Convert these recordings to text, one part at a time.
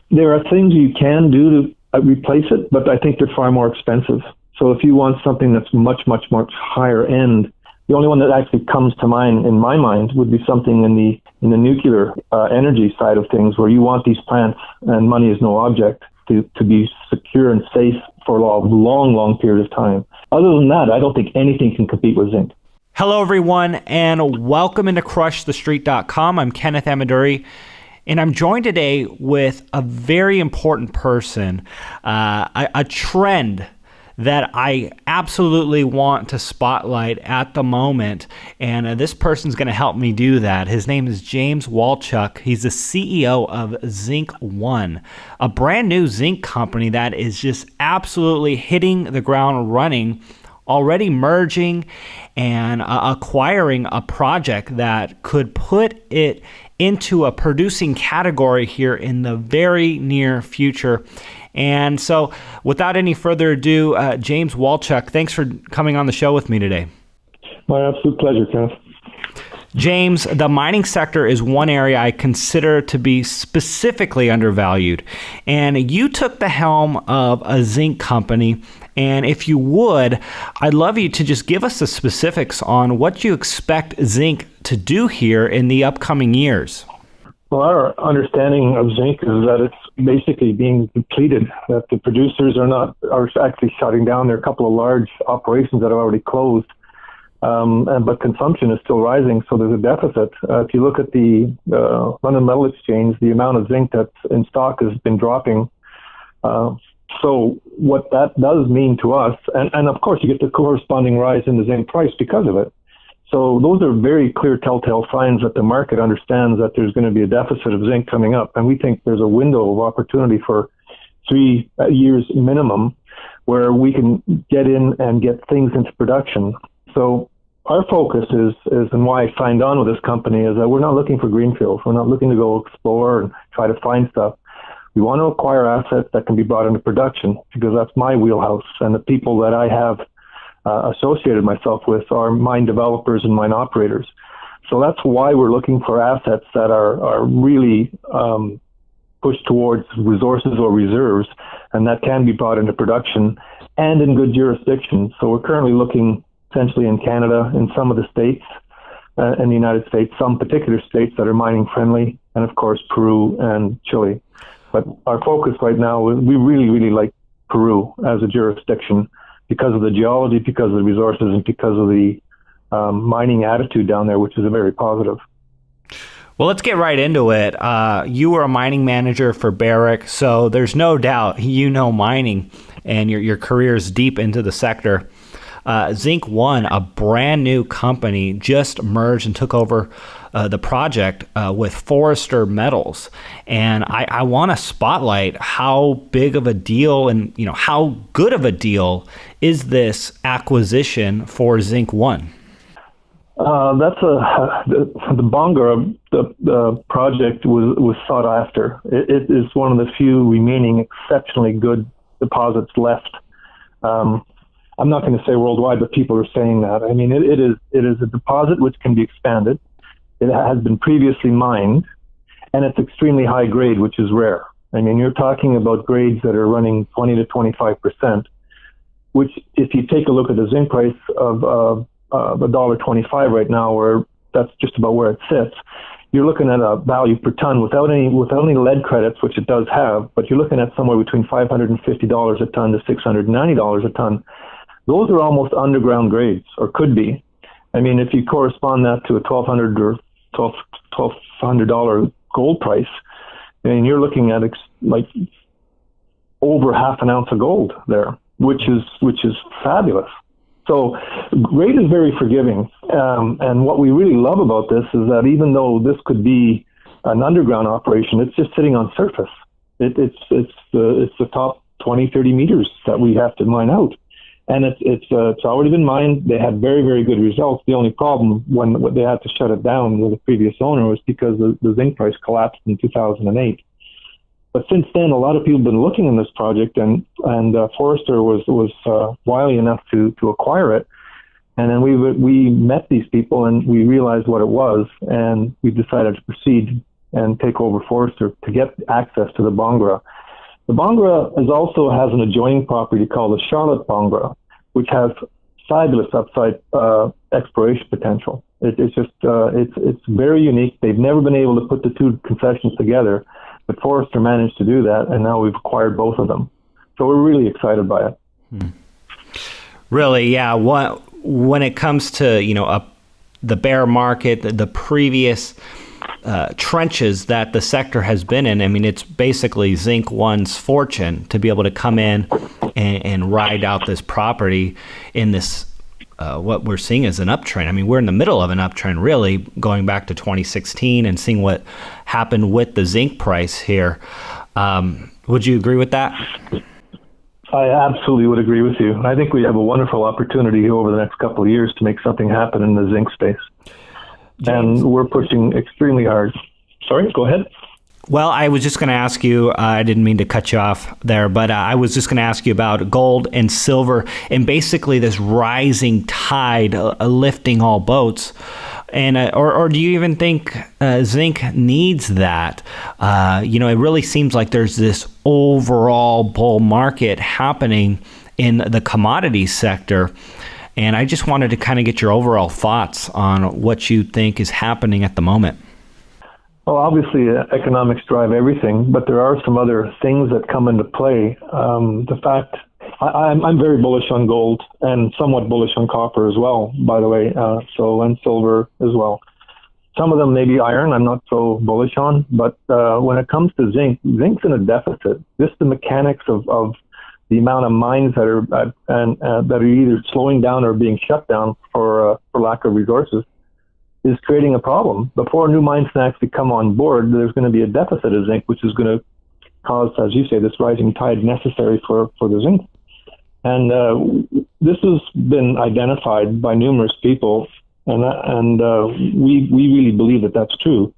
There are things you can do to replace it, but I think they're far more expensive. So if you want something that's much, much, much higher end, the only one that actually comes to mind in my mind would be something in the nuclear energy side of things, where you want these plants, and money is no object, to be secure and safe for a long, long period of time. Other than that, I don't think anything can compete with zinc. Hello, everyone, and welcome into CrushTheStreet.com. I'm Kenneth Amaduri, and I'm joined today with a very important person, a trend that I absolutely want to spotlight at the moment, and this person's going to help me do that. His name is James Walchuck. He's the CEO of Zinc, a brand new zinc company that is just absolutely hitting the ground running, already merging and acquiring a project that could put it into a producing category here in the very near future. And so without any further ado, James Walchuck, thanks for coming on the show with me today. My absolute pleasure, Kenneth. James, the mining sector is one area I consider to be specifically undervalued. And you took the helm of a zinc company. And if you would, I'd love you to just give us the specifics on what you expect zinc to do here in the upcoming years. Well, our understanding of zinc is that it's basically being depleted, that the producers are actually shutting down. There are a couple of large operations that are already closed, but consumption is still rising, so there's a deficit. If you look at the London Metal Exchange, the amount of zinc that's in stock has been dropping. So what that does mean to us, and of course you get the corresponding rise in the zinc price because of it. So those are very clear telltale signs that the market understands that there's going to be a deficit of zinc coming up. And we think there's a window of opportunity for 3 years minimum where we can get in and get things into production. So our focus is and why I signed on with this company is that we're not looking for greenfields. We're not looking to go explore and try to find stuff. We want to acquire assets that can be brought into production because that's my wheelhouse. And the people that I have associated myself with are mine developers and mine operators. So that's why we're looking for assets that are really pushed towards resources or reserves, and that can be brought into production and in good jurisdictions. So we're currently looking essentially in Canada, in some of the states, in the United States, some particular states that are mining friendly, and of course Peru and Chile. But our focus right now, we really, really like Peru as a jurisdiction because of the geology, because of the resources, and because of the mining attitude down there, which is a very positive. Well, let's get right into it. You were a mining manager for Barrick, so there's no doubt you know mining, and your career is deep into the sector. Zinc, a brand new company, just merged and took over the project with Forrester Metals, and I want to spotlight how big of a deal and how good of a deal is this acquisition for Zinc. That's the Bonga the project was sought after. It is one of the few remaining exceptionally good deposits left. I'm not going to say worldwide, but people are saying that. I mean, it is a deposit which can be expanded. It has been previously mined, and it's extremely high grade, which is rare. I mean, you're talking about grades that are running 20 to 25%, which if you take a look at the zinc price of $1.25 right now, where that's just about where it sits, you're looking at a value per ton without any lead credits, which it does have, but you're looking at somewhere between $550 a ton to $690 a ton. Those are almost underground grades, or could be. I mean, if you correspond that to a $1,200 or $1,200 gold price, I mean, you're looking at like over half an ounce of gold there, which is fabulous. So grade is very forgiving, and what we really love about this is that even though this could be an underground operation, it's just sitting on surface. It's the top 20, 30 meters that we have to mine out. And it's already been mined. They had very, very good results. The only problem when they had to shut it down with the previous owner was because the zinc price collapsed in 2008. But since then, a lot of people have been looking in this project, and Forrester was wily enough to acquire it. And then we met these people, and we realized what it was, and we decided to proceed and take over Forrester to get access to the Bongra. The Bongra also has an adjoining property called the Charlotte Bongra, which has fabulous upside exploration potential. It's just it's very unique. They've never been able to put the two concessions together, but Forrester managed to do that, and now we've acquired both of them. So we're really excited by it. Really, yeah. When it comes to the bear market, the previous trenches that the sector has been in, I mean, it's basically Zinc One's fortune to be able to come in and ride out this property in this what we're seeing as an uptrend. I mean, we're in the middle of an uptrend, really, going back to 2016 and seeing what happened with the zinc price here. Would you agree with that? I absolutely would agree with you. I think we have a wonderful opportunity over the next couple of years to make something happen in the zinc space. James. And we're pushing extremely hard. Sorry, go ahead. Well, I was just going to ask you, I didn't mean to cut you off there, but I was just going to ask you about gold and silver and basically this rising tide lifting all boats. And or do you even think zinc needs that? It really seems like there's this overall bull market happening in the commodities sector. And I just wanted to kind of get your overall thoughts on what you think is happening at the moment. Well, obviously, economics drive everything, but there are some other things that come into play. The fact I'm very bullish on gold and somewhat bullish on copper as well, by the way, and silver as well. Some of them may be iron I'm not so bullish on, but when it comes to zinc, zinc's in a deficit. Just the mechanics of the amount of mines that are either slowing down or being shut down for lack of resources is creating a problem. Before new mines can actually come on board, there's going to be a deficit of zinc, which is going to cause, as you say, this rising tide necessary for the zinc. And this has been identified by numerous people, and we really believe that that's true.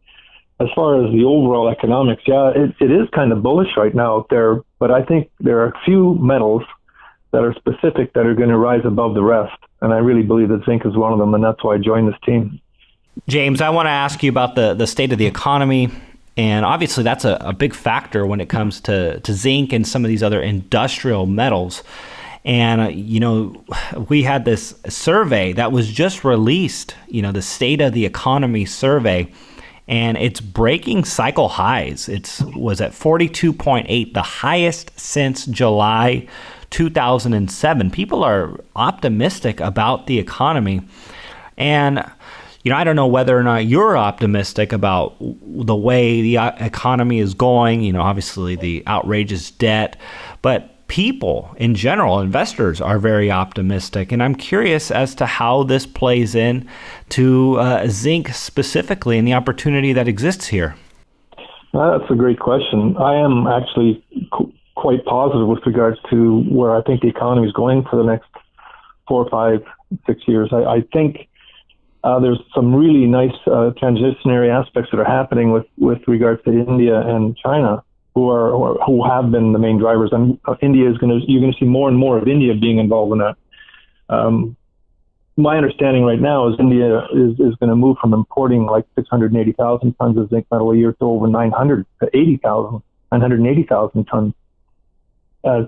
As far as the overall economics, yeah, it is kind of bullish right now out there, but I think there are a few metals that are specific that are going to rise above the rest, and I really believe that zinc is one of them, and that's why I joined this team. James, I want to ask you about the state of the economy, and obviously that's a big factor when it comes to zinc and some of these other industrial metals. And, we had this survey that was just released, the State of the Economy survey, and it's breaking cycle highs. It was at 42.8, the highest since July 2007. People are optimistic about the economy. And, I don't know whether or not you're optimistic about the way the economy is going, obviously the outrageous debt, but people in general, investors, are very optimistic. And I'm curious as to how this plays in to zinc specifically and the opportunity that exists here. That's a great question. I am actually quite positive with regards to where I think the economy is going for the next 4, 5, 6 years. I think there's some really nice transitionary aspects that are happening with regards to India and China, who have been the main drivers. And you're going to see more and more of India being involved in that. My understanding right now is India is going to move from importing like 680,000 tons of zinc metal a year to over 980,000 tons.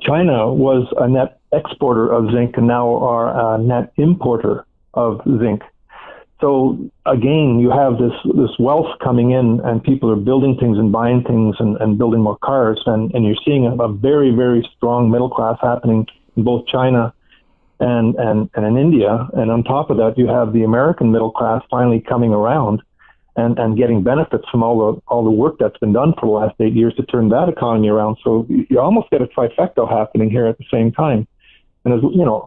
China was a net exporter of zinc and now are a net importer of zinc. So again, you have this wealth coming in, and people are building things and buying things and building more cars, and you're seeing a very, very strong middle class happening in both China and in India. And on top of that, you have the American middle class finally coming around and getting benefits from all the work that's been done for the last 8 years to turn that economy around. So you almost get a trifecta happening here at the same time. And as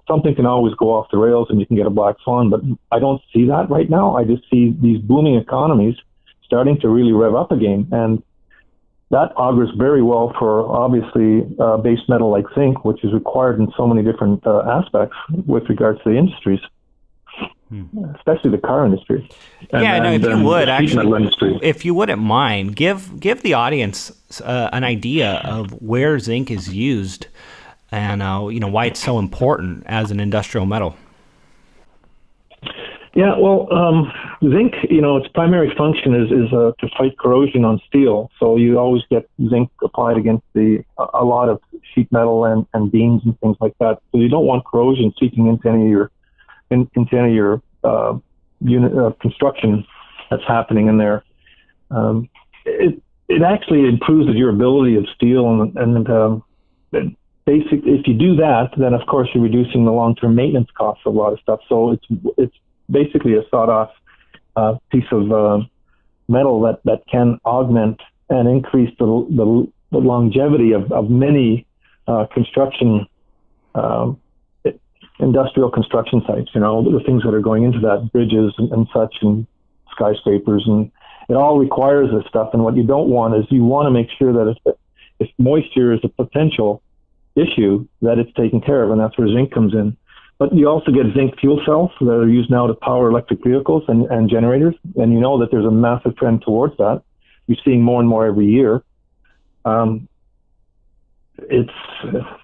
something can always go off the rails and you can get a black swan, but I don't see that right now. I just see these booming economies starting to really rev up again. And that augurs very well for, obviously, base metal like zinc, which is required in so many different aspects with regards to the industries, especially the car industry. If you wouldn't mind, give the audience an idea of where zinc is used and why it's so important as an industrial metal. Yeah, well, zinc, its primary function is to fight corrosion on steel. So you always get zinc applied against a lot of sheet metal and beams and things like that. So you don't want corrosion seeping into any of your unit construction that's happening in there. It actually improves the durability of steel, and basically, if you do that, then of course you're reducing the long-term maintenance costs of a lot of stuff. So it's basically a sawed-off piece of metal that can augment and increase the longevity of many construction industrial construction sites. The things that are going into that, bridges and such, and skyscrapers, and it all requires this stuff. And what you don't want is you want to make sure that if moisture is a potential issue, that it's taken care of, and that's where zinc comes in. But you also get zinc fuel cells that are used now to power electric vehicles and generators, and you know that there's a massive trend towards that. You're seeing more and more every year. It's,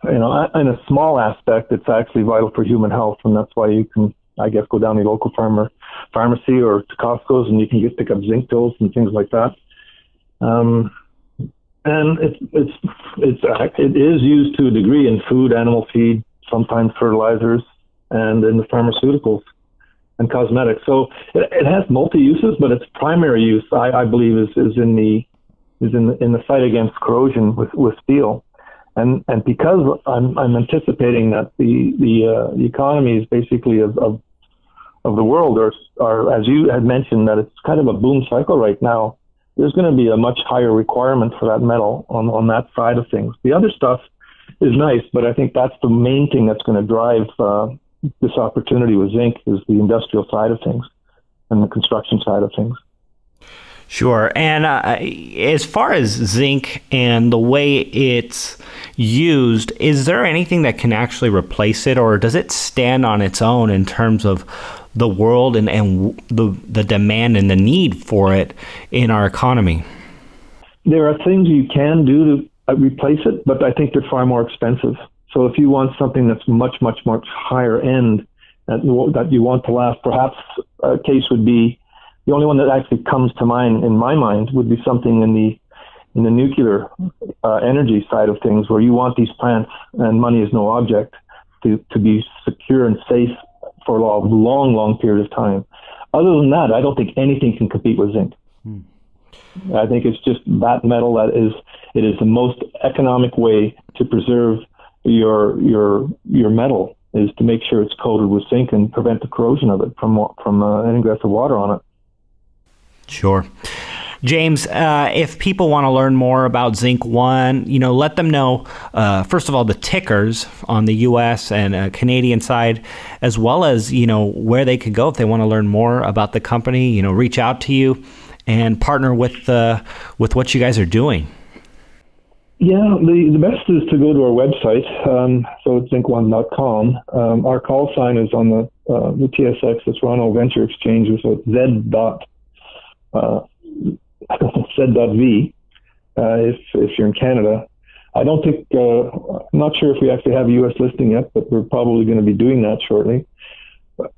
in a small aspect, it's actually vital for human health, and that's why you can, I guess, go down to your local pharmacy or to Costco's, and you can pick up zinc pills and things like that. And it is used to a degree in food, animal feed, sometimes fertilizers, and in the pharmaceuticals and cosmetics. So it has multi-uses, but its primary use, I believe, is in the fight against corrosion with steel. And because I'm anticipating that the economies basically of the world are, as you had mentioned, that it's kind of a boom cycle right now, there's going to be a much higher requirement for that metal on that side of things. The other stuff is nice, but I think that's the main thing that's going to drive this opportunity with zinc, is the industrial side of things and the construction side of things. Sure. And as far as zinc and the way it's used, is there anything that can actually replace it, or does it stand on its own in terms of the world and the demand and the need for it in our economy? There are things you can do to replace it, but I think they're far more expensive. So if you want something that's much, much, much higher end that you want to last, perhaps a case would be, the only one that actually comes to mind in my mind would be something in the nuclear energy side of things, where you want these plants, and money is no object, to be secure and safe for a long, long period of time. Other than that, I don't think anything can compete with zinc. I think it's just that metal that it is the most economic way to preserve your metal, is to make sure it's coated with zinc and prevent the corrosion of it from ingress of water on it. Sure. James, if people want to learn more about Zinc One, let them know, first of all, the tickers on the U.S. and Canadian side, as well as, where they could go if they want to learn more about the company, reach out to you and partner with what you guys are doing. Yeah, the best is to go to our website. So it's zinc1.com. Our call sign is on the TSX, the Toronto Venture Exchange, so it's Z.V if you're in Canada. I don't think, I'm not sure if we actually have a U.S. listing yet, but we're probably going to be doing that shortly.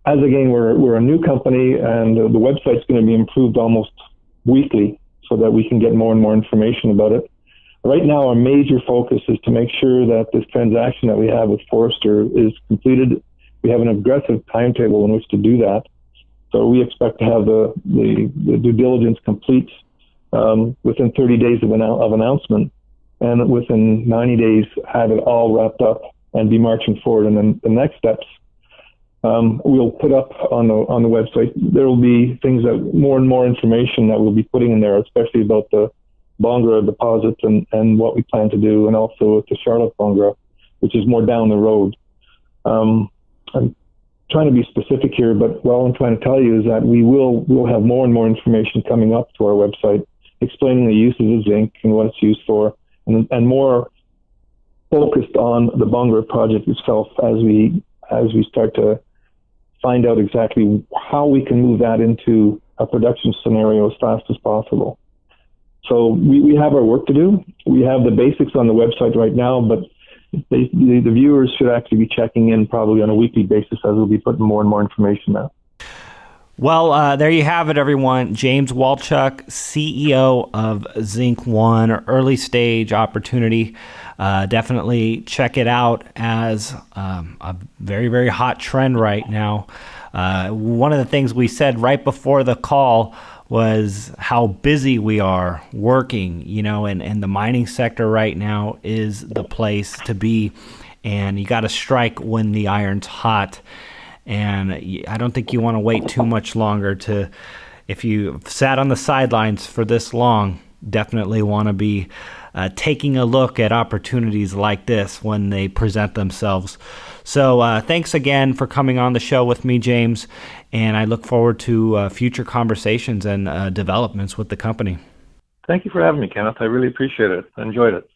As again, we're a new company, and the website's going to be improved almost weekly so that we can get more and more information about it. Right now, our major focus is to make sure that this transaction that we have with Forrester is completed. We have an aggressive timetable in which to do that. So we expect to have the due diligence complete within 30 days of announcement, and within 90 days have it all wrapped up and be marching forward. And then the next steps we'll put up on the website. There will be things that more and more information that we'll be putting in there, especially about the Bongra deposits and what we plan to do, and also with the Charlotte Bongra, which is more down the road. I'm trying to be specific here, but all I'm trying to tell you is that we'll have more and more information coming up to our website explaining the uses of zinc and what it's used for, and more focused on the Bongra project itself as we start to find out exactly how we can move that into a production scenario as fast as possible. So we have our work to do. We have the basics on the website right now, but the viewers should actually be checking in probably on a weekly basis as we'll be putting more and more information out. Well, there you have it, everyone. James Walchuck, CEO of Zinc One, early stage opportunity. Definitely check it out as a very, very hot trend right now. One of the things we said right before the call was how busy we are working, and the mining sector right now is the place to be. And you got to strike when the iron's hot. And I don't think you want to wait too much longer if you've sat on the sidelines for this long, definitely want to be taking a look at opportunities like this when they present themselves. So thanks again for coming on the show with me, James, and I look forward to future conversations and developments with the company. Thank you for having me, Kenneth. I really appreciate it. I enjoyed it.